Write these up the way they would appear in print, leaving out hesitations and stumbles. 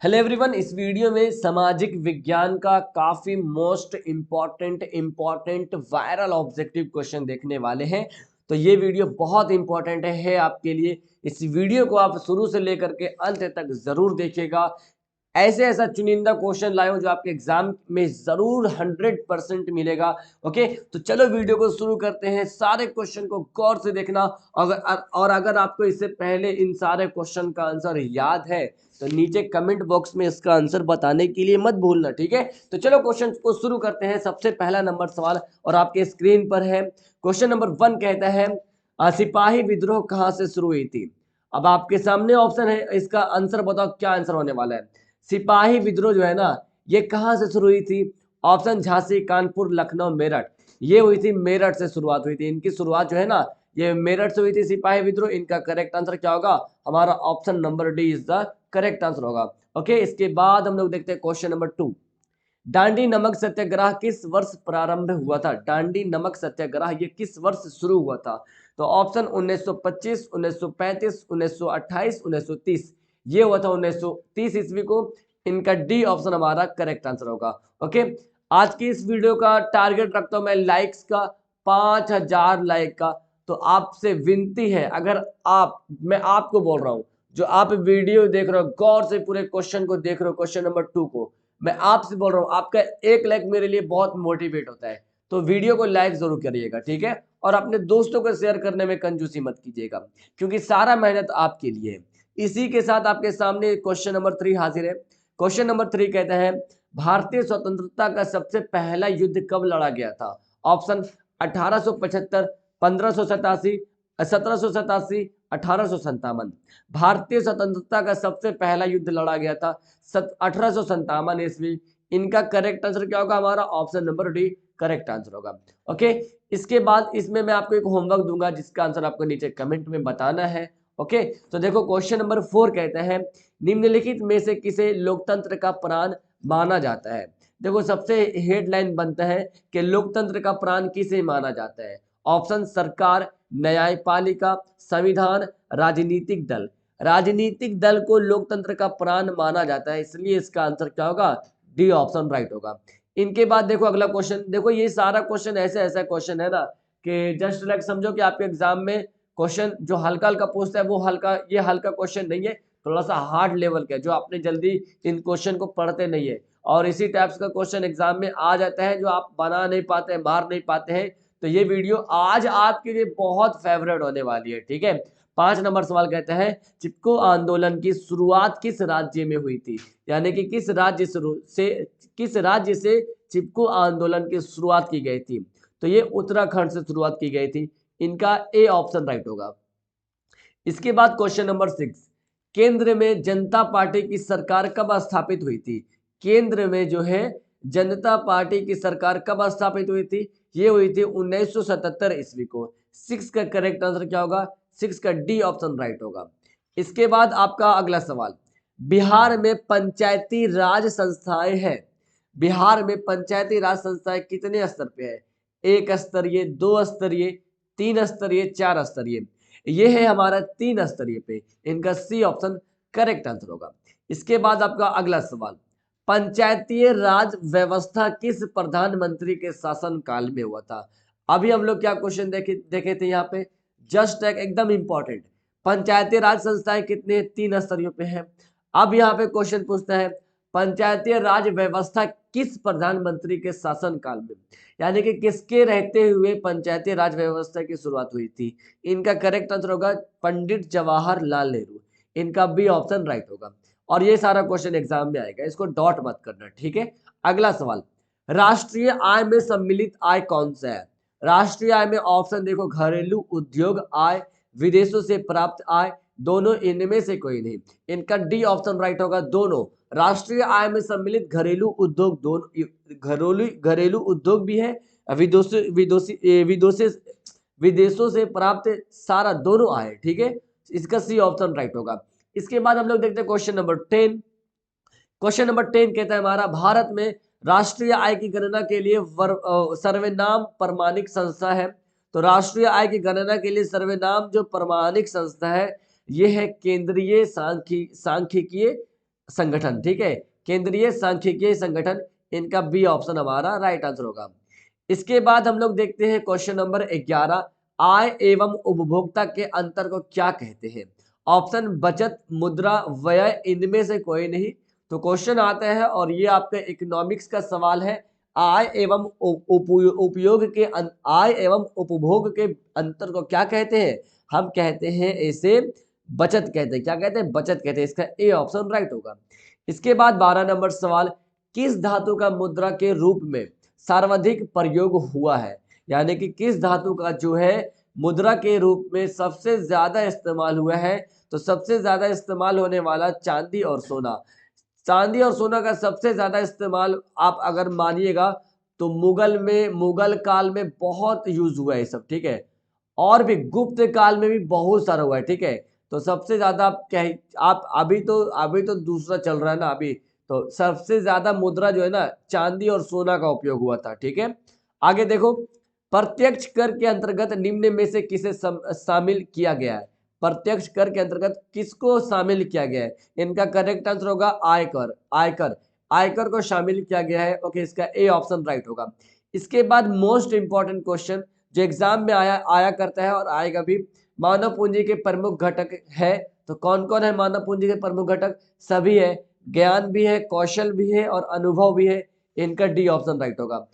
Hello everyone, इस video में सामाजिक विज्ञान का काफी most important viral objective question देखने वाले हैं। तो ये वीडियो बहुत इंपॉर्टेंट है आपके लिए। इस वीडियो को आप शुरू से लेकर के अंत तक जरूर देखिएगा। ऐसे ऐसा चुनिंदा क्वेश्चन लाए हो जो आपके एग्जाम में जरूर 100% मिलेगा। ओके, तो चलो वीडियो को शुरू करते हैं। सारे क्वेश्चन को गौर से देखना। अगर आपको इससे पहले इन सारे क्वेश्चन का आंसर याद है तो नीचे कमेंट बॉक्स में इसका आंसर बताने के लिए मत भूलना, ठीक है। तो चलो क्वेश्चन को शुरू करते हैं। सबसे पहला नंबर सवाल और आपके स्क्रीन पर है। क्वेश्चन नंबर 1 कहता है सिपाही विद्रोह कहां से शुरू हुई थी। अब आपके सामने ऑप्शन है, इसका आंसर बताओ क्या आंसर होने वाला है। सिपाही विद्रोह जो है ना, ये कहां से शुरू हुई थी। ऑप्शन झांसी, कानपुर, लखनऊ, मेरठ। ये हुई थी मेरठ से शुरुआत हुई थी। इनकी शुरुआत जो है ना, ये मेरठ से हुई थी सिपाही विद्रोह। इनका करेक्ट आंसर क्या होगा, हमारा option number D is the correct answer होगा। ओके, इसके बाद हम लोग देखते हैं क्वेश्चन नंबर 2। दांडी नमक सत्याग्रह किस वर्ष प्रारंभ हुआ था। दांडी नमक सत्याग्रह ये किस वर्ष शुरू हुआ था। तो ऑप्शन 1925, 1935, 1928, 1930। ये हुआ था 1930 ईस्वी को। इनका डी ऑप्शन हमारा करेक्ट आंसर होगा। ओके, आज की इस वीडियो का टारगेट रखता हूं मैं लाइक्स का, 5000 लाइक का। तो आपसे विनती है, अगर मैं आपको बोल रहा हूं, जो आप वीडियो देख रहे हो गौर से पूरे क्वेश्चन को देख रहे हो, क्वेश्चन नंबर 2 को, मैं आपसे बोल रहा हूं, आपका एक लाइक मेरे लिए बहुत मोटिवेट होता है। तो वीडियो को लाइक जरूर करिएगा, ठीक है। और अपने दोस्तों को शेयर करने में कंजूसी मत कीजिएगा, क्योंकि सारा मेहनत आपके लिए है। इसी के साथ आपके सामने क्वेश्चन नंबर 3 हाजिर है। क्वेश्चन नंबर 3 कहता है भारतीय स्वतंत्रता का सबसे पहला युद्ध कब लड़ा गया था। ऑप्शन 1875, 1587, 1787, 1857। भारतीय स्वतंत्रता का सबसे पहला युद्ध लड़ा गया था 1857 ईस्वी। इनका करेक्ट आंसर क्या होगा, हमारा option number D correct answer होगा। ओके, इसके बाद इसमें मैं आपको एक होमवर्क दूंगा जिसका आंसर आपको नीचे कमेंट में बताना है। ओके, तो देखो क्वेश्चन नंबर 4 कहता है निम्नलिखित में से किसे लोकतंत्र का प्राण माना जाता है। देखो सबसे हेडलाइन बनता है कि लोकतंत्र का प्राण किसे माना जाता है। ऑप्शन सरकार, न्यायपालिका, संविधान, राजनीतिक दल। राजनीतिक दल को लोकतंत्र का प्राण माना जाता है, इसलिए इसका आंसर क्या होगा, डी ऑप्शन राइट होगा। इनके बाद देखो अगला क्वेश्चन। देखो ये सारा क्वेश्चन ऐसा क्वेश्चन है ना कि जस्ट लाइक समझो कि आपके एग्जाम में क्वेश्चन जो हल्का हल्का पूछता है वो हल्का, ये हल्का क्वेश्चन नहीं है, थोड़ा सा हार्ड लेवल का, जो आपने जल्दी इन क्वेश्चन को पढ़ते नहीं है और इसी टाइप्स का क्वेश्चन एग्जाम में आ जाता है जो आप बना नहीं पाते हैं, मार नहीं पाते हैं। तो ये वीडियो आज आपके लिए बहुत फेवरेट होने वाली है, ठीक है। 5 नंबर सवाल कहते हैं चिपको आंदोलन की शुरुआत किस राज्य में हुई थी। यानी कि किस राज्य से चिपको आंदोलन की शुरुआत की गई थी। तो ये उत्तराखंड से शुरुआत की गई थी। इनका ए ऑप्शन राइट होगा। इसके बाद क्वेश्चन नंबर 6, केंद्र में जनता पार्टी की सरकार कब स्थापित हुई थी। केंद्र में जो है जनता पार्टी की सरकार कब स्थापित हुई थी। ये हुई थी 1977 ईस्वी को। 6 का करेक्ट आंसर क्या होगा, 6 का डी ऑप्शन राइट होगा। इसके बाद आपका अगला सवाल, बिहार में पंचायती राज संस्थाएं हैं। बिहार में पंचायती राज संस्थाएं कितने स्तर पे है। 1 स्तरीय, 2 स्तरीय, 3 स्तरीय, 4 स्तरीय। ये है हमारा 3 स्तरीय पे। इनका सी ऑप्शन करेक्ट आंसर होगा। इसके बाद आपका अगला सवाल, पंचायती राज व्यवस्था किस प्रधानमंत्री के शासन काल में हुआ था। अभी हम लोग क्या क्वेश्चन देखे थे यहाँ पे, जस्ट एकदम इंपॉर्टेंट। पंचायती राज संस्थाएं कितने, 3 स्तरीयों पे है। अब यहाँ पे क्वेश्चन पूछता है पंचायती राज व्यवस्था किस प्रधानमंत्री के शासन काल में, यानी कि किसके रहते हुए पंचायती राज व्यवस्था की शुरुआत हुई थी। इनका करेक्ट आंसर होगा पंडित जवाहरलाल नेहरू। इनका बी ऑप्शन राइट होगा। और ये सारा क्वेश्चन एग्जाम में आएगा, इसको डॉट मत करना, ठीक है। अगला सवाल, राष्ट्रीय आय में सम्मिलित आय कौन सा है। राष्ट्रीय आय में ऑप्शन देखो, घरेलू उद्योग आय, विदेशों से प्राप्त आय, दोनों इनमें से कोई नहीं। इनका डी ऑप्शन राइट होगा, दोनों। राष्ट्रीय आय में सम्मिलित घरेलू उद्योग, दोनों घरेलू उद्योग भी है, विदेशों से प्राप्त सारा दोनों आए, ठीक है। इसका सी ऑप्शन राइट होगा। इसके बाद हम लोग देखते हैं क्वेश्चन नंबर 10। क्वेश्चन नंबर 10 कहता है हमारा भारत में राष्ट्रीय आय की गणना के लिए सर्वनाम प्रमाणिक संस्था है। तो राष्ट्रीय आय की गणना के लिए सर्वनाम जो प्रमाणिक संस्था है ये है केंद्रीय सांख्यिकीय संगठन, ठीक है, केंद्रीय सांख्यिकीय संगठन, इनका बी ऑप्शन हमारा राइट आंसर होगा। इसके बाद हम लोग देखते हैं क्वेश्चन नंबर 11, आय एवं उपभोक्ता के अंतर को क्या कहते हैं? ऑप्शन बचत, मुद्रा, व्यय, इनमें से कोई नहीं। तो क्वेश्चन आता है और ये आपका इकोनॉमिक्स का सवाल है, आय एवं उपयोग के आय एवं उपभोग के अंतर को क्या कहते हैं? हम कहते हैं इसे बचत कहते हैं। क्या कहते हैं? बचत कहते हैं। इसका ए ऑप्शन राइट होगा। इसके बाद 12 नंबर सवाल, किस धातु का मुद्रा के रूप में सर्वाधिक प्रयोग हुआ है? यानी कि किस धातु का जो है मुद्रा के रूप में सबसे ज्यादा इस्तेमाल हुआ है? तो सबसे ज्यादा इस्तेमाल होने वाला चांदी और सोना। चांदी और सोना का सबसे ज्यादा इस्तेमाल आप अगर मानिएगा तो मुगल काल में बहुत यूज हुआ है सब, ठीक है, और भी गुप्त काल में भी बहुत सारा हुआ है, ठीक है। तो सबसे ज्यादा आप अभी तो दूसरा चल रहा है ना अभी, तो सबसे ज्यादा मुद्रा जो है ना चांदी और सोना का उपयोग हुआ था, ठीक है। आगे देखो, प्रत्यक्ष कर के अंतर्गत निम्न में से किसे शामिल किया गया है? प्रत्यक्ष कर के अंतर्गत किसको शामिल किया गया है? इनका करेक्ट आंसर होगा आयकर। आयकर आयकर को शामिल किया गया है। ओके, इसका ए ऑप्शन राइट होगा। इसके बाद मोस्ट इंपॉर्टेंट क्वेश्चन जो एग्जाम में आया करता है और आएगा भी, मानव पूंजी के प्रमुख घटक है। तो कौन कौन है मानव पूंजी के प्रमुख घटक? सभी है, ज्ञान भी है, कौशल भी है और अनुभव भी है। इनका डी ऑप्शन राइट होगा।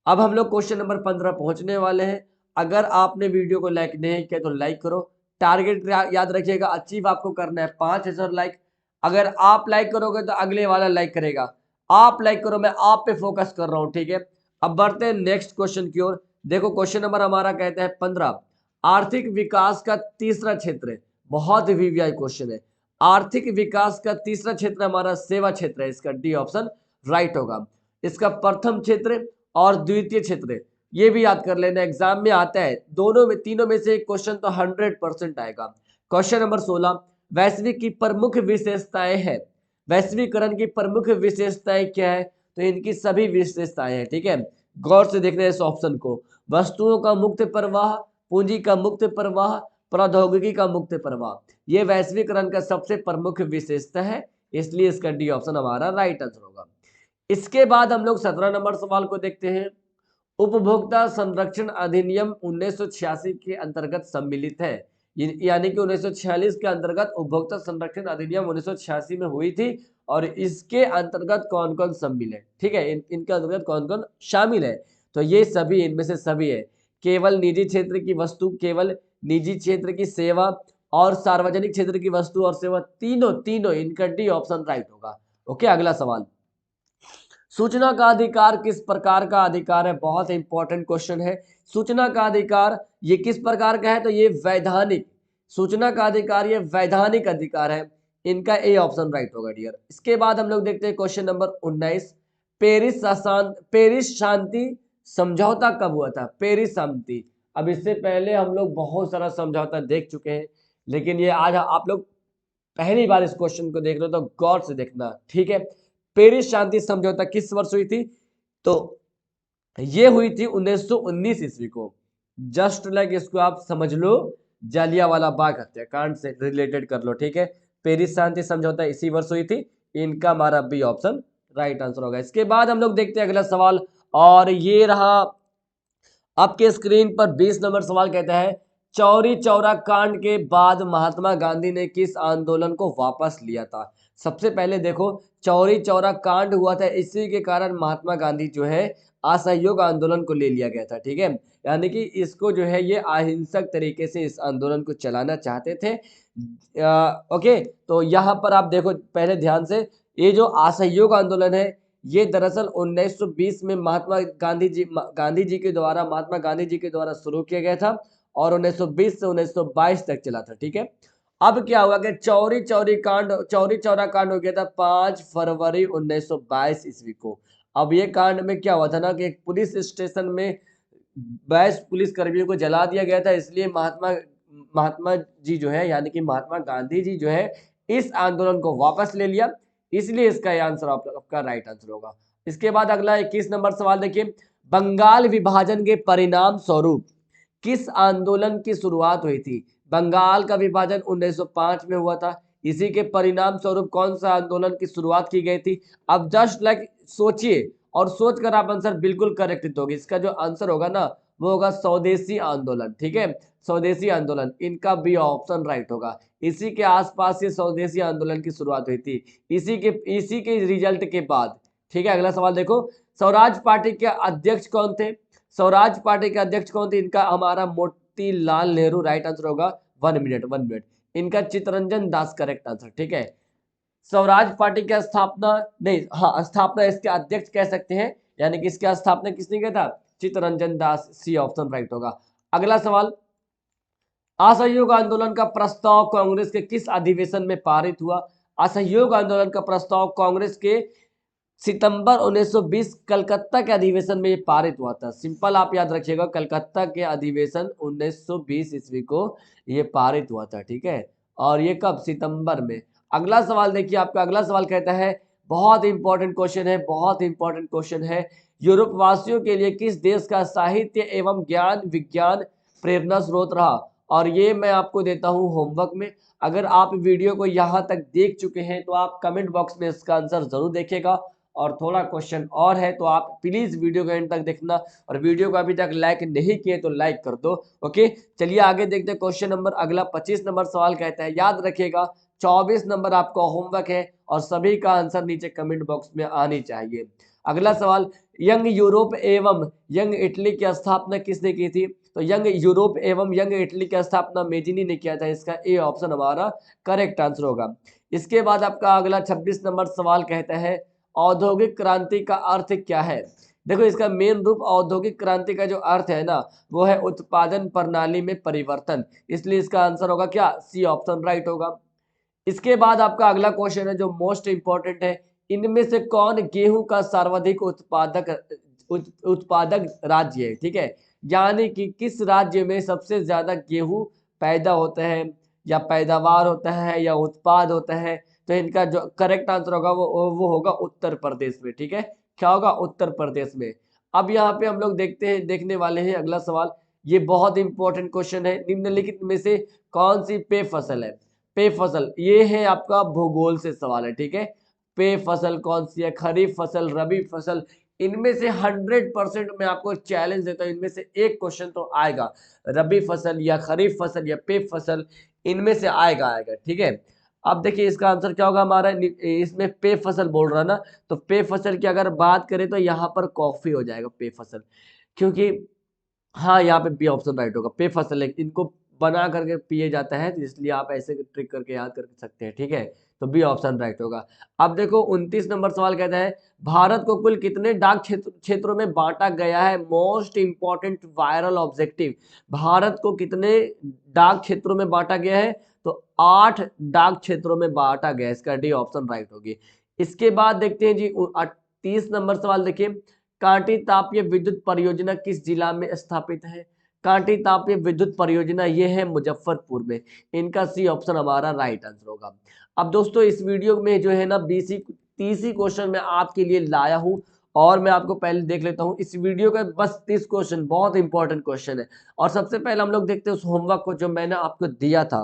अब हम लोग क्वेश्चन नंबर 15 पहुंचने वाले हैं। अगर आपने वीडियो को लाइक नहीं किया तो लाइक करो। टारगेट याद रखिएगा, अचीव आपको करना है 5000 लाइक। अगर आप लाइक करोगे तो अगले वाला लाइक करेगा। आप लाइक करो, मैं आप पे फोकस कर रहा हूं, ठीक है। अब बढ़ते हैं नेक्स्ट क्वेश्चन की ओर। देखो क्वेश्चन नंबर हमारा कहता है 15, आर्थिक विकास का तीसरा क्षेत्र है। बहुत वीवीआई क्वेश्चन है। आर्थिक विकास का तीसरा क्षेत्र हमारा सेवा क्षेत्र है। इसका डी ऑप्शन राइट होगा। इसका प्रथम क्षेत्र और द्वितीय क्षेत्र ये भी याद कर लेना, एग्जाम में आता है। दोनों में तीनों में से एक क्वेश्चन तो 100% आएगा। क्वेश्चन नंबर 16, वैश्विक की प्रमुख विशेषताएं है। वैश्वीकरण की प्रमुख विशेषताएं क्या है? तो इनकी सभी विशेषताएं हैं, ठीक है। गौर से देखना है इस ऑप्शन को। वस्तुओं का मुक्त प्रवाह, पूंजी का मुक्त प्रवाह, प्रौद्योगिकी का मुक्त प्रवाह, ये वैश्वीकरण का सबसे प्रमुख विशेषता है। इसलिए इसका डी ऑप्शन हमारा राइट आंसर होगा। इसके बाद हम लोग 17 नंबर सवाल को देखते हैं। उपभोक्ता संरक्षण अधिनियम 1986 के अंतर्गत सम्मिलित है। यानी कि 1946 के अंतर्गत उपभोक्ता संरक्षण अधिनियम 1986 में हुई थी और इसके अंतर्गत कौन कौन सम्मिलित है, ठीक है, इनके अंतर्गत कौन कौन शामिल है? तो ये सभी, इनमें से सभी है। केवल निजी क्षेत्र की वस्तु, केवल निजी क्षेत्र की सेवा और सार्वजनिक क्षेत्र की वस्तु और सेवा, तीनों तीनों, इनका डी ऑप्शन राइट होगा। ओके, अगला सवाल, सूचना का अधिकार किस प्रकार का अधिकार है? बहुत इंपॉर्टेंट क्वेश्चन है। सूचना का अधिकार ये किस प्रकार का है? तो ये वैधानिक, सूचना का अधिकार ये वैधानिक अधिकार है। इनका ए ऑप्शन राइट होगा डियर। इसके बाद हम लोग देखते हैं क्वेश्चन नंबर 19, पेरिस शांति समझौता कब हुआ था? पेरिस शांति, अब इससे पहले हम लोग बहुत सारा समझौता देख चुके हैं, लेकिन ये आज आप लोग पहली बार इस क्वेश्चन को देख रहे हो तो गौर से देखना, ठीक है। पेरिस शांति समझौता किस वर्ष हुई थी? तो ये हुई थी 1919 ईस्वी को। जस्ट लाइक इसको आप समझ लो जालियांवाला बाग हत्याकांड से रिलेटेड कर लो, ठीक है। पेरिस शांति समझौता इसी वर्ष हुई थी। इनका हमारा बी ऑप्शन राइट आंसर होगा। इसके बाद हम लोग देखते हैं अगला सवाल, और ये रहा आपके स्क्रीन पर 20 नंबर सवाल। कहता है, चौरी चौरा कांड के बाद महात्मा गांधी ने किस आंदोलन को वापस लिया था? सबसे पहले देखो, चौरी चौरा कांड हुआ था, इसी के कारण महात्मा गांधी जो है असहयोग आंदोलन को ले लिया गया था, ठीक है। यानी कि इसको जो है ये अहिंसक तरीके से इस आंदोलन को चलाना चाहते थे। ओके, तो यहाँ पर आप देखो पहले ध्यान से, ये जो असहयोग आंदोलन है ये दरअसल 1920 में गांधी जी के द्वारा शुरू किया गया था और 1920 से 1922 तक चला था, ठीक है। अब क्या हुआ कि चौरी चौरा कांड हो गया था 5 फरवरी 1922 ईस्वी को। अब ये कांड में क्या हुआ था ना कि एक पुलिस स्टेशन में 22 पुलिस कर्मियों को जला दिया गया था। इसलिए महात्मा जी जो है, यानी कि महात्मा गांधी जी जो है, इस आंदोलन को वापस ले लिया। इसलिए इसका आंसर आपका राइट आंसर होगा। इसके बाद अगला 21 नंबर सवाल देखिए, बंगाल विभाजन के परिणाम स्वरूप किस आंदोलन की शुरुआत हुई थी? बंगाल का विभाजन 1905 में हुआ था। इसी के परिणाम स्वरूप कौन सा आंदोलन की शुरुआत की गई थी? अब जस्ट लाइक सोचिए और सोच कर आप आंसर बिल्कुल करेक्ट दोगे। इसका जो आंसर होगा ना वो होगा स्वदेशी आंदोलन, ठीक है, स्वदेशी आंदोलन, इनका बी ऑप्शन राइट होगा। इसी के आसपास ये स्वदेशी आंदोलन की शुरुआत हुई थी, इसी के रिजल्ट के बाद, ठीक है। अगला सवाल देखो, स्वराज पार्टी के अध्यक्ष कौन थे? स्वराज पार्टी के अध्यक्ष कौन थे? इनका हमारा मोतीलाल नेहरू राइट आंसर होगा। 1 मिनट, इनका चित्तरंजन दास करेक्ट आंसर, ठीक है। स्वराज पार्टी की स्थापना नहीं, हाँ स्थापना इसके अध्यक्ष कह सकते हैं, यानी कि इसकी स्थापना किसने किया था? Chittaranjan Das, C option right होगा। अगला सवाल, असहयोग आंदोलन का प्रस्ताव कांग्रेस के किस अधिवेशन में पारित हुआ? असहयोग आंदोलन का प्रस्ताव कांग्रेस के सितंबर 1920 कलकत्ता के अधिवेशन में ये पारित हुआ था। सिंपल आप याद रखिएगा, कलकत्ता के अधिवेशन 1920 ईस्वी को ये पारित हुआ था, ठीक है। और ये कब? सितंबर में। अगला सवाल देखिए, आपका अगला सवाल कहता है, बहुत इंपॉर्टेंट क्वेश्चन है, बहुत इंपॉर्टेंट क्वेश्चन है, यूरोप वासियों के लिए किस देश का साहित्य एवं ज्ञान विज्ञान प्रेरणा स्रोत रहा? और ये मैं आपको देता हूं होमवर्क में। अगर आप वीडियो को यहाँ तक देख चुके हैं तो आप कमेंट बॉक्स में इसका आंसर जरूर देखिएगा, और थोड़ा क्वेश्चन और है तो आप प्लीज वीडियो को एंड तक देखना, और वीडियो को अभी तक लाइक नहीं किए तो लाइक कर दो। ओके, चलिए आगे देखते हैं क्वेश्चन नंबर अगला। 25 नंबर सवाल कहता है, याद रखिएगा 24 नंबर आपका होमवर्क है और सभी का आंसर नीचे कमेंट बॉक्स में आनी चाहिए। अगला सवाल, यंग यूरोप एवं यंग इटली की स्थापना किसने की थी? तो यंग यूरोप एवं यंग इटली की स्थापना मेजिनी ने किया था। इसका ए ऑप्शन हमारा करेक्ट आंसर होगा। इसके बाद आपका अगला 26 नंबर सवाल कहता है, औद्योगिक क्रांति का अर्थ क्या है? देखो, इसका मेन रूप औद्योगिक क्रांति का जो अर्थ है ना वो है उत्पादन प्रणाली में परिवर्तन, इसलिए इसका आंसर होगा क्या? सी ऑप्शन राइट होगा। इसके बाद आपका अगला क्वेश्चन है जो मोस्ट इंपॉर्टेंट है, इनमें से कौन गेहूं का सर्वाधिक उत्पादक राज्य है? ठीक है, यानी कि किस राज्य में सबसे ज्यादा गेहूं पैदा होता है या पैदावार होता है या उत्पाद होता है? तो इनका जो करेक्ट आंसर होगा वो होगा उत्तर प्रदेश में, ठीक है। क्या होगा? उत्तर प्रदेश में। अब यहाँ पे हम लोग देखने वाले हैं अगला सवाल। ये बहुत इंपॉर्टेंट क्वेश्चन है, निम्नलिखित में से कौन सी पेय फसल है? पेय फसल, ये है आपका भूगोल से सवाल है, ठीक है। पेय फसल कौन सी है? खरीफ फसल, रबी फसल, इनमें से 100% मैं आपको चैलेंज देता हूं, इनमें से एक क्वेश्चन तो आएगा, रबी फसल या खरीफ फसल या पेय फसल, इनमें से आएगा, ठीक है। अब देखिए इसका आंसर क्या होगा हमारा, इसमें पेय फसल बोल रहा ना, तो पेय फसल की अगर बात करें तो यहाँ पर कॉफी हो जाएगा पेय फसल, क्योंकि हाँ यहाँ पे बी ऑप्शन राइट होगा। पेय फसल है, इनको बना करके पिए जाता है, तो इसलिए आप ऐसे ट्रिक करके याद कर सकते हैं, ठीक है। तो बी ऑप्शन राइट होगा। अब देखो 29 नंबर सवाल कहता है, भारत को कुल कितने डाक क्षेत्रों में बांटा गया है? Most important viral objective, Bharat को कितने डाक क्षेत्रों में बांटा गया है? तो 8 डाक क्षेत्रों में बांटा गया, इसका डी ऑप्शन राइट होगी। इसके बाद देखते हैं जी 30 नंबर सवाल देखिए, कांटी तापीय विद्युत परियोजना किस जिला में स्थापित है? कांटी तापीय विद्युत परियोजना ये है मुजफ्फरपुर में, इनका सी ऑप्शन हमारा राइट आंसर होगा। अब दोस्तों इस वीडियो में जो है ना 30 क्वेश्चन मैं आपके लिए लाया हूं, और मैं आपको पहले देख लेता हूं इस वीडियो का बस 30 क्वेश्चन बहुत इंपॉर्टेंट क्वेश्चन है। और सबसे पहले हम लोग देखते हैं उस होमवर्क को जो मैंने आपको दिया था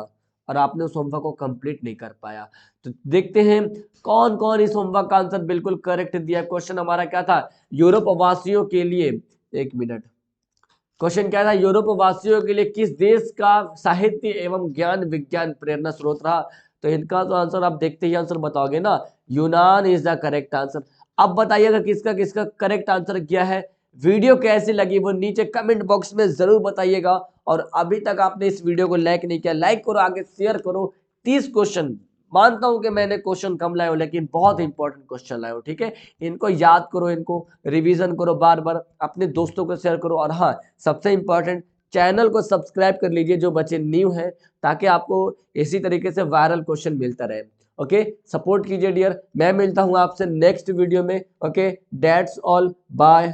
और आपने उस होमवर्क को कंप्लीट नहीं कर पाया। तो देखते हैं कौन कौन इस होमवर्क का आंसर बिल्कुल करेक्ट दिया। क्वेश्चन हमारा क्या था? यूरोप वासियों के लिए, 1 मिनट, क्वेश्चन क्या था? यूरोप वासियों के लिए किस देश का साहित्य एवं ज्ञान विज्ञान प्रेरणा स्रोत रहा? तो इनका तो आंसर आप देखते ही आंसर बताओगे ना, यूनान इज द करेक्ट आंसर। अब बताइएगा किसका किसका करेक्ट आंसर क्या है। वीडियो कैसी लगी वो नीचे कमेंट बॉक्स में जरूर बताइएगा, और अभी तक आपने इस वीडियो को लाइक नहीं किया, लाइक करो, आगे शेयर करो। 30 क्वेश्चन, मानता हूं कि मैंने क्वेश्चन कम लाए हो लेकिन बहुत इंपॉर्टेंट क्वेश्चन लाए हो, ठीक है। इनको याद करो, इनको रिवीजन करो, बार बार अपने दोस्तों को शेयर करो, और हाँ सबसे इंपॉर्टेंट चैनल को सब्सक्राइब कर लीजिए जो बच्चे न्यू हैं, ताकि आपको इसी तरीके से वायरल क्वेश्चन मिलता रहे। ओके, सपोर्ट कीजिए डियर। मैं मिलता हूं आपसे नेक्स्ट वीडियो में। Okay, that's all, bye.